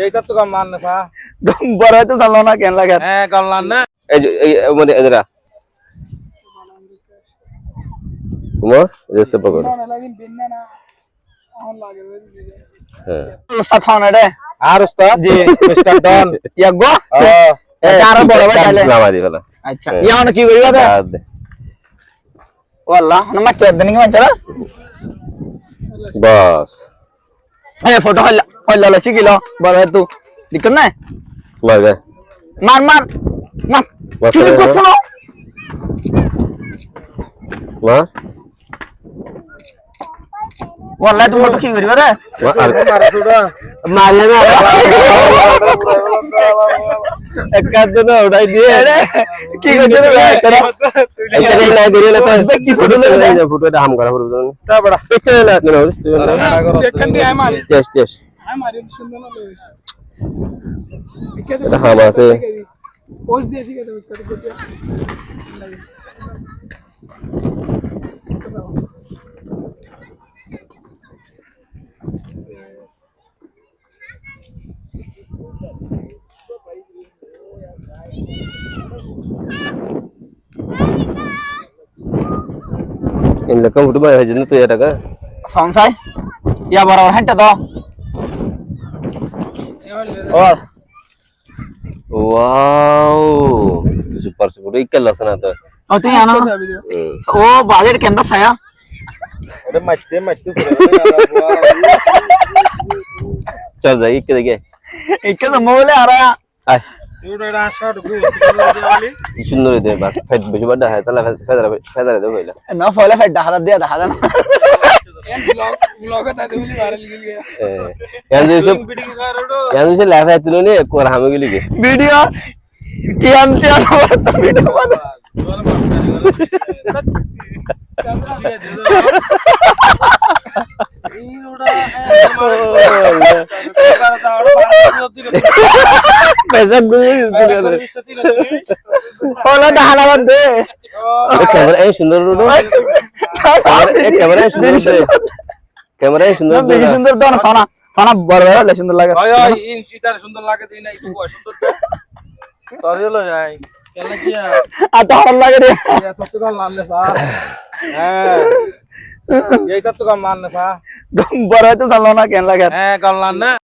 এইটা তো কাম মান না পা বড় হয়তো জানলো না কেন লাগে হ্যাঁ কামলান না এই মানে এদরা কুমার এসে পকড় হ্যাঁ উস্তাদ হন রে আর উস্তাদ জি মিস্টার ডন ইয়াগো এটা আর বড় ভাই তাহলে নামা দি ফেলা আচ্ছা ইয়ান কি করিবা দে ওয়াল্লাহ না চেক দেনি কি মানছরা বাস এই ফটো হল্লা হল্লা শিখিলো বড় তু দিক না লাগে মার মার মার কি করছ মা ওয়াল্লাহ তুমি ফটো কি করিবা রে মারা সুড়া মারলে না একাদ না উড়াই দিয়ে কি করছ রে তোরা এটা নাই দিলে না কি ফটো লাগে না ফটোটা হাম করা পুরো তা বড়া পেছনে না কেন চেক দি আই মারি টেস্ট টেস্ট আই মারি সুন্দর না লইস এটা হাম আছে পোস্ট দিয়েছি কেন উত্তর করতে in la kam football hai jin tu ya taka সংসাই ইয়া বড় হেঁটে দাও ও wow super super ikal lasana to ও তুই আনো ও বাজেট কেন ছায়া ওরে মাইতে মাইতে chal jai ikke dege ইকে তো মোলে আরা ay ওটা আশা ঢুকু হসপিটালে সুন্দর দে বা ফেট বেশি বড় হয় তাহলে ফেদারে দে বইলা না ফলে ফেট ডাহাদা দিয়া ডাহাদা না ব্লগ টা দেবলি ভাইরাল গিল গয়া yan je sab ভিডিও করো yan je lafa atlo ne kor hame gili ge video টিয়াম টিয়াম ভিডিও বানা पैसा गुल ওলা ডাহাদা বাদ দে कैमरा ए सुंदर रोडो कैमरा ए सुंदर दे कैमरा ए सुंदर বেশি সুন্দর তো না সানা সানা বড় বড় লে সুন্দর লাগে ওই ওই ইন সিটার সুন্দর লাগে দেই না একটু সুন্দর তোরে হলো যাই কেন কি আর তো ভালো লাগে রে এত তো কাম মান না পা হ্যাঁ এইটা তো কাম মান না পা বড় হয়তো জানলো না কেন লাগে হ্যাঁ কামলান না